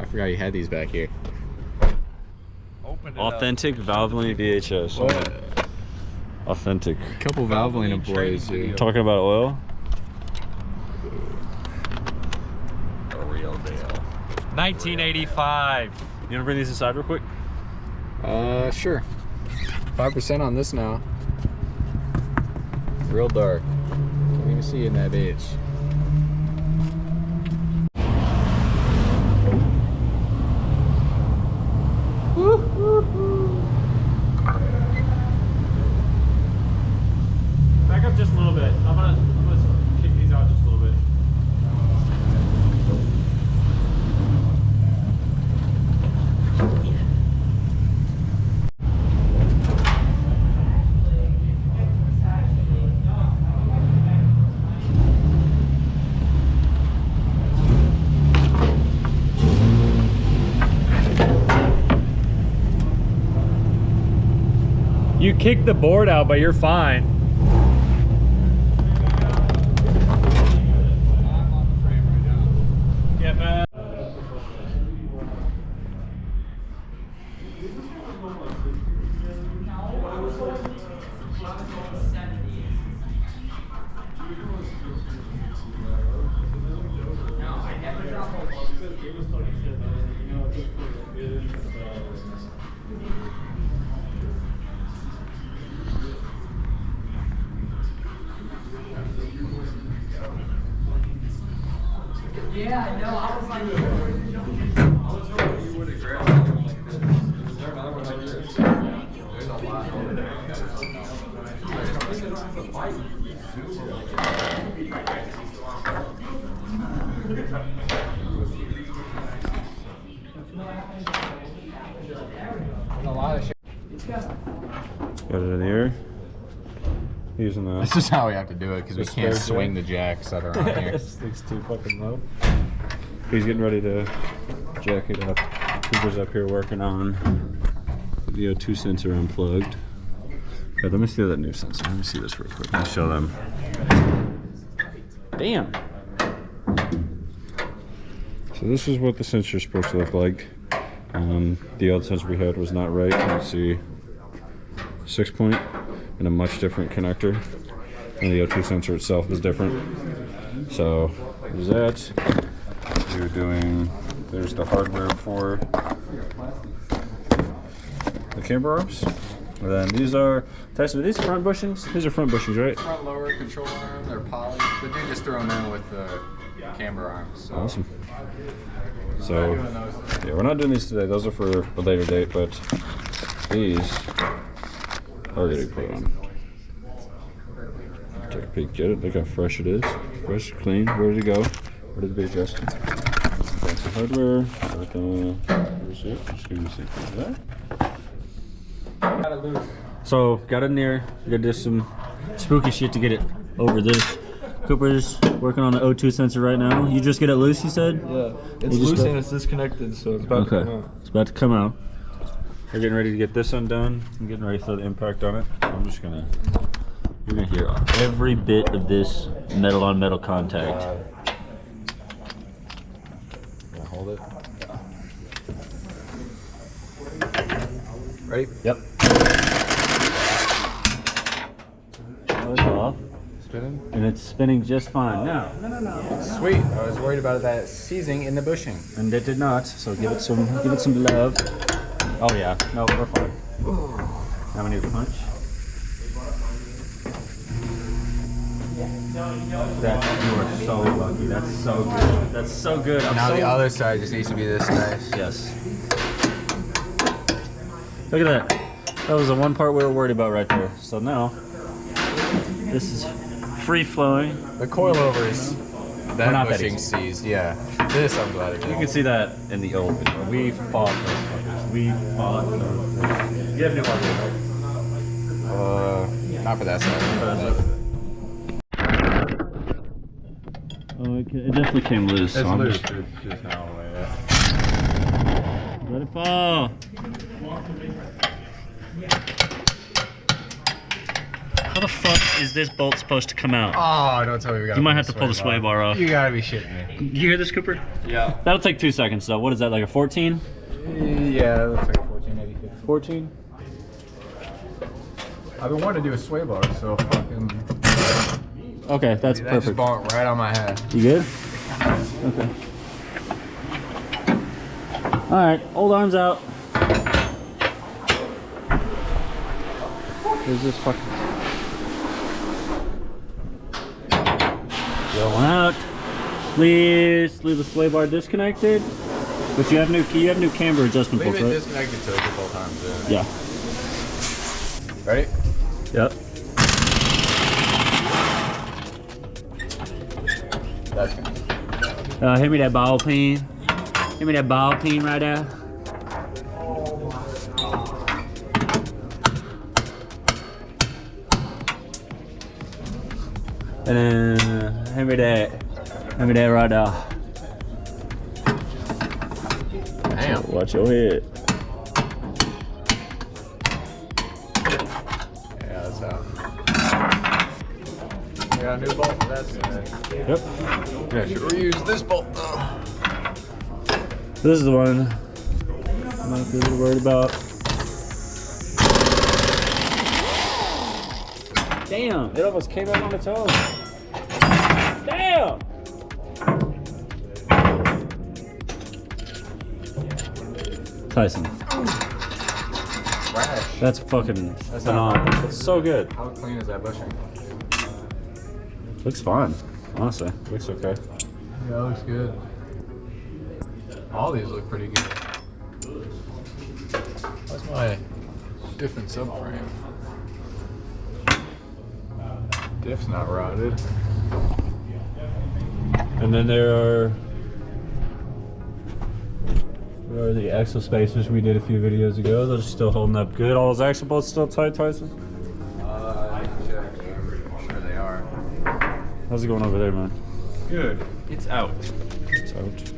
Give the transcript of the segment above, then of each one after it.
forgot you had these back here. Authentic Valvoline VHS. What? Authentic. A couple Valvoline employees here. Talking about oil. A real deal. 1985. You wanna bring these inside real quick? Sure. 5% on this now. Real dark. Can't even see in that bitch. Back up just a little bit. I'm gonna kick these out just a little bit. You kicked the board out, but you're fine. Get back. Yeah, I know. I was like, I was hoping you would have grabbed something like this. Is there another one like this? There's a lot over there. There's a lot of shit. Got it in the air. Using the. This is how we have to do it because we The can't spare swing the jacks that are on here. Sticks too fucking low. He's getting ready to jack it up. Cooper's up here working on the O2 sensor unplugged. Okay, let me see that new sensor. Let me see this real quick. I'll show them. Damn. So this is what the sensor is supposed to look like. The old sensor we had was not right. You can see 6-point and a much different connector. And the O2 sensor itself is different. So there's that. You're doing, there's the hardware for the camber arms. And then these are, Tyson, are these front bushings? These are front bushings, right? Front lower control arm, they're poly, but they just throw them in with the camber arms. So. Awesome. So, yeah, we're not doing these today. Those are for a later date, but these are getting put on. Take a peek, get it. Look how fresh it is. Fresh, clean, ready to go. Ready to be adjusted. Fancy hardware. Where's it? Just give me a second. There. So, got it in there. We gotta do some spooky shit to get it over this. Cooper's working on the O2 sensor right now. You just get it loose, you said? Yeah, it's loose and it's disconnected, so it's about to come out. It's about to come out. We're getting ready to get this undone. I'm getting ready to throw the impact on it. So I'm just gonna, you're gonna hear every bit of this metal on metal contact. Can I hold it? Ready? Yep. Oh, it's off. Spinning? And it's spinning just fine. Now, Sweet. I was worried about that seizing in the bushing. and it did not. So give it some love. Oh yeah. No, we're fine. Now we need a punch. That, you are so lucky. That's so good. That's so good. I'm Now so the other side just needs to be this nice. Yes. Look at that. That was the one part we were worried about right there. So now, this is free flowing. The coilovers, that not that bushing easy. seized. Yeah. This I'm glad it You did. can see that in the old video. We fought those fuckers. We fought those. You have new hardware. Not for that side. Oh, it definitely came loose. It's so I'm loose. just- It's just now away. Let it fall. How the fuck is this bolt supposed to come out? Oh, don't tell me we got. You might have to pull the sway bar off. You gotta be shitting me. You hear this, Cooper? Yeah. That'll take 2 seconds though. What is that, like a 14? Yeah, that looks like 14, maybe 15. 14? I've been wanting to do a sway bar, so fucking. Okay, that's That just perfect. bonked right on my head. You good? Okay. Alright, old arms out. Here's this fucking going out. Please leave the sway bar disconnected. But you have new camber adjustment Leave bolts, it right? disconnected till it gets all times in. Yeah. Ready? Yep. That's good. Hit me that ball peen. Hit me that ball peen right there. And then hand me that right there. Damn. Watch your head. Yeah, that's out. We got a new bolt for that today. Yep. Yeah, should reuse this bolt though. This is the one I'm not really worried about. Damn, it almost came out on its own. Damn! Tyson. Trash. That's fucking That's phenomenal. not- It's so good. How clean is that bushing? Looks fine, honestly. Looks okay. Yeah, that looks good. All these look pretty good. What's my different subframe? Diff's not rotted. And then there are the axle spacers we did a few videos ago. Those are still holding up good. All those axle bolts still tight, Tyson? I need to check. I'm sure they are. How's it going over there, man? Good. It's out. It's out.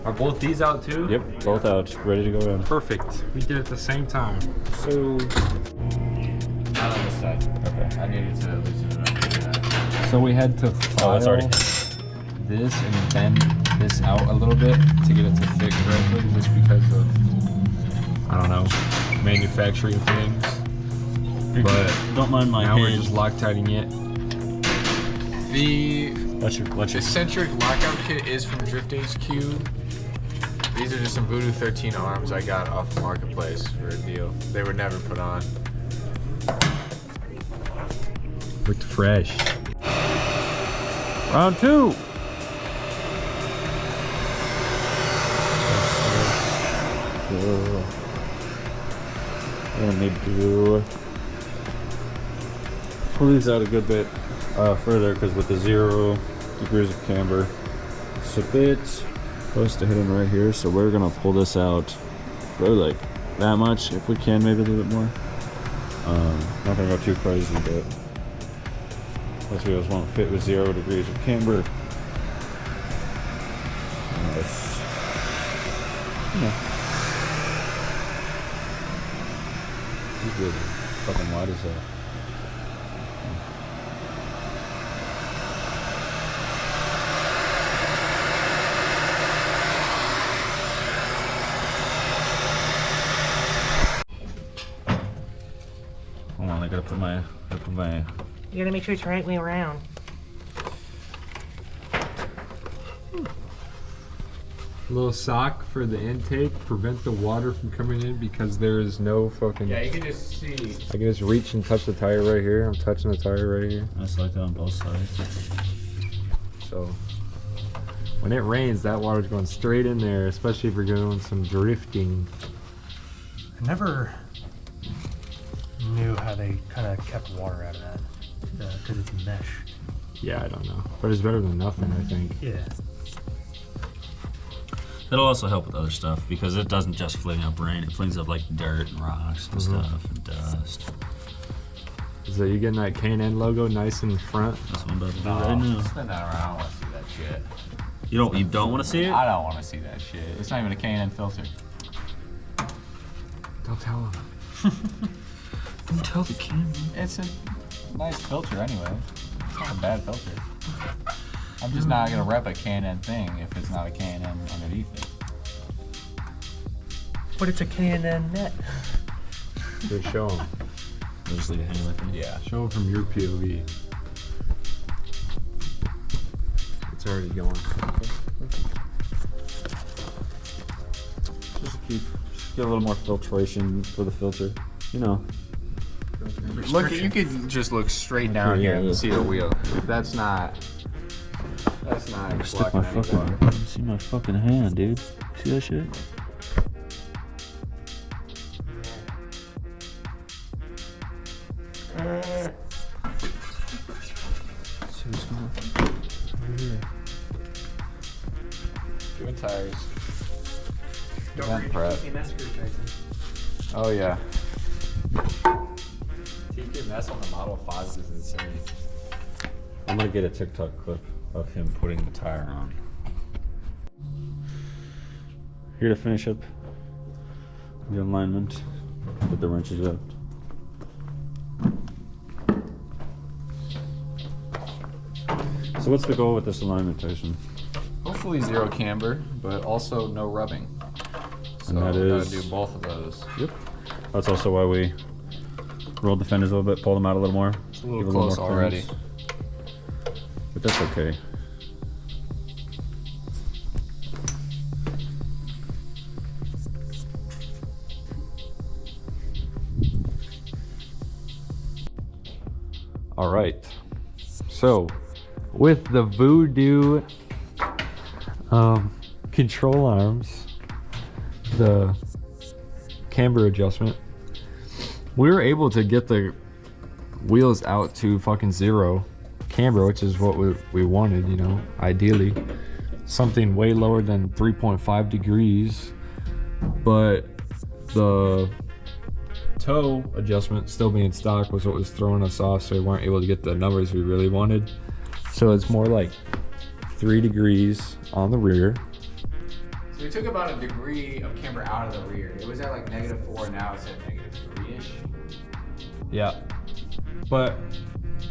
Are both these out too? Yep, both out. Ready to go in. Perfect. We did it at the same time. So, Not on this side. Okay. I needed to loosen it up. So we had to file it's already- this and bend this out a little bit to get it to fit correctly, just because of, I don't know, manufacturing things. But don't mind my now we're hand. just Loctiting it. The Watch your. eccentric lockout kit is from Drift HQ. These are just some Voodoo13 arms I got off the marketplace for a deal. They were never put on. Looked fresh. Round 2. Let me do. Pull these out a good bit further, because with the 0 degrees of camber, it's a bit close to hitting right here. So we're gonna pull this out really like that much, if we can, maybe a little bit more. Not gonna go too crazy, but those wheels won't fit with 0 degrees of camber. Unless, these wheels are fucking wide as hell. Hold on, I gotta put my. You gotta make sure it's the right way around. Little sock for the intake, prevent the water from coming in because there is no fucking. Yeah, you can just see. I can just reach and touch the tire right here. I'm touching the tire right here. I just like that on both sides. So when it rains, that water's going straight in there, especially if you're doing some drifting. I never knew how they kind of kept water out of that because it's mesh. Yeah, I don't know, but it's better than nothing, I think. Yeah. It'll also help with other stuff because it doesn't just fling up rain, it flings up like dirt and rocks and stuff and dust. So you getting that K&N logo nice in front? That's what I'm about to do right now. Spin that around. I don't want to see that shit. You don't want to see it? I don't want to see that shit. It's not even a K&N filter. Don't tell them. Don't tell the camera. It's a nice filter anyway. It's not a bad filter. I'm just not gonna rep a K&N thing if it's not a K&N underneath it. But it's a K&N net. Good, show them. Just leave it hanging like that. Yeah, show them from your POV. It's already going. Just to keep, just get a little more filtration for the filter. You know. Look, you could just look straight down Yeah, here yeah. and see the wheel. That's not. Stick my blocking any water. fucking. See my fucking hand, dude. See that shit? See what's going on over here. Doing tires. Don't Event forget prep. TKMS screw, Tyson. Oh yeah. TKMS on the Model 5s is insane. I'm gonna get a TikTok clip of him putting the tire on. Here to finish up the alignment with the wrenches out. So what's the goal with this alignment, Tyson? Hopefully 0 camber, but also no rubbing. So And that we gotta is- do both of those. Yep. That's also why we rolled the fenders a little bit, pulled them out a little more. It's a little give close more already. clearance. But that's okay. All right. So, with the Voodoo control arms, the camber adjustment, we were able to get the wheels out to fucking 0 camber, which is what we wanted, you know, ideally. Something way lower than 3.5 degrees, but the toe adjustment still being stock was what was throwing us off, so we weren't able to get the numbers we really wanted. So it's more like 3 degrees on the rear. So we took about a degree of camber out of the rear. It was at like -4, now it's at -3-ish. Yeah. But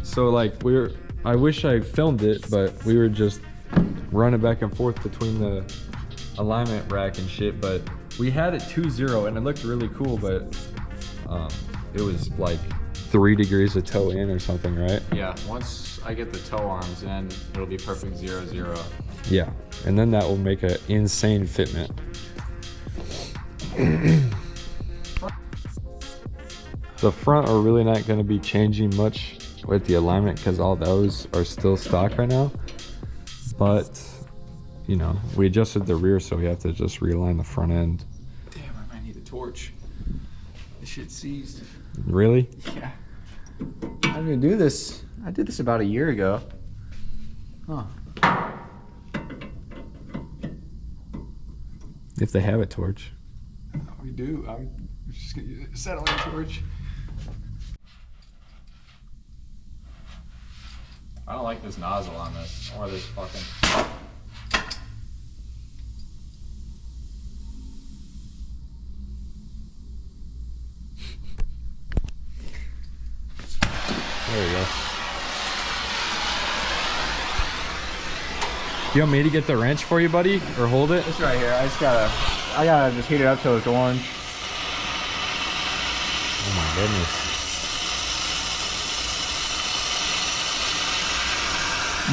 so like I wish I filmed it, but we were just running back and forth between the alignment rack and shit, but we had it 2-0 and it looked really cool, but it was like 3 degrees of toe in or something, right? Yeah, once I get the toe arms in, it'll be perfect 0-0. Yeah. And then that will make an insane fitment. The front are really not going to be changing much with the alignment because all those are still stock right now. But, you know, we adjusted the rear, so we have to just realign the front end. Damn, I might need a torch. This shit's seized. Really? Yeah. I'm gonna do this. I did this about a year ago. Huh. If they have a torch. We do. I'm just gonna use a settling torch. I don't like this nozzle on this, or this fucking. There we go. You want me to get the wrench for you, buddy? Or hold it? It's right here. I gotta just heat it up till it's orange. Oh my goodness.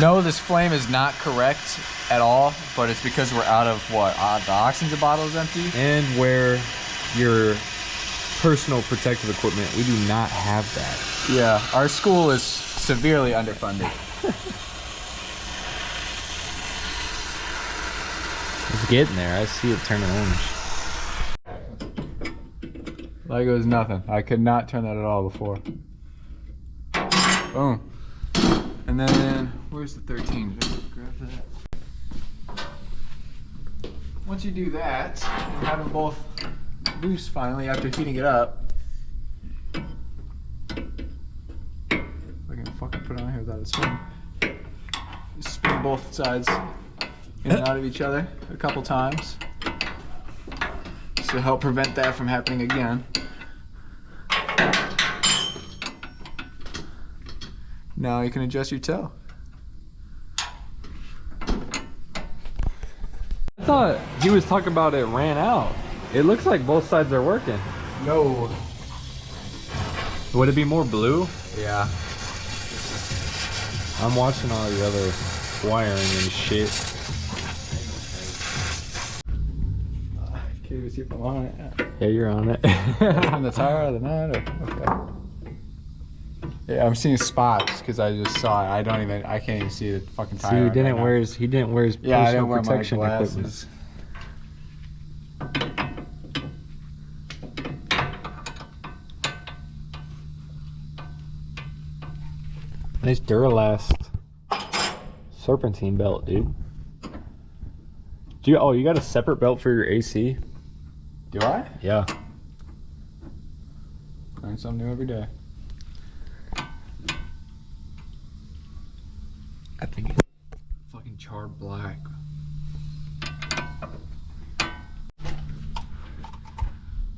No, this flame is not correct at all, but it's because we're out of what? The oxygen bottle is empty? And where your personal protective equipment, we do not have that. Yeah, our school is severely underfunded. It's getting there. I see it turning orange. Like it was nothing. I could not turn that at all before. Boom. And then, where's the 13? Did I grab that? Once you do that, and have them both loose finally after heating it up. If I can fucking put it on here without it spinning. Just spin both sides in and out of each other a couple times. Just to help prevent that from happening again. Now you can adjust your toe. I thought he was talking about it ran out. It looks like both sides are working. No. Would it be more blue? Yeah. I'm watching all the other wiring and shit. Can you see if I'm on it? Yeah, you're on it. From the tire or the nut? Or, okay. Yeah, I'm seeing spots because I just saw it. I can't even see the fucking tire. See, he right didn't now. wear his Yeah, I personal didn't wear my protection equipment. glasses. Nice Duralast serpentine belt, dude. You got a separate belt for your AC? Do I? Yeah. Learn something new every day. I think it's fucking charred black.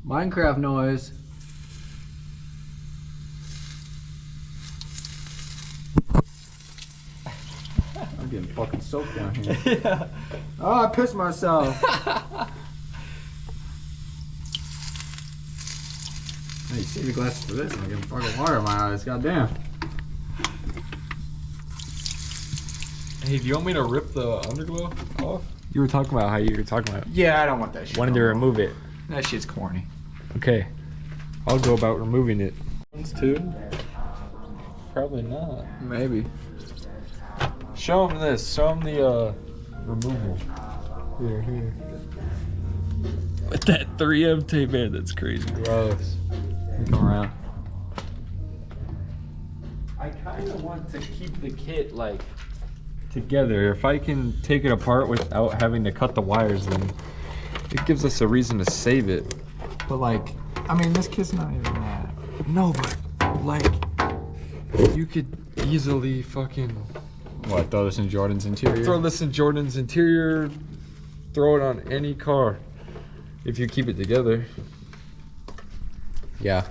Minecraft noise. I'm getting fucking soaked down here. Yeah. Oh, I pissed myself. Hey, you see the glasses for this? I'm getting fucking water in my eyes. Goddamn. Hey, do you want me to rip the underglow off? You were talking about how you were talking about Yeah, I don't want that shit. wanting to remove it. That shit's corny. Okay. I'll go about removing it. Ones too? Probably not. Maybe. Show him this. Show him the removal. Here. With that 3M tape, man, that's crazy. Gross. Come around. I kind of want to keep the kit like together. If I can take it apart without having to cut the wires, then it gives us a reason to save it. But like, I mean, this kid's not even that. No, but like, you could easily fucking What, throw this in Jordan's interior? throw this in Jordan's interior, throw it on any car if you keep it together. Yeah.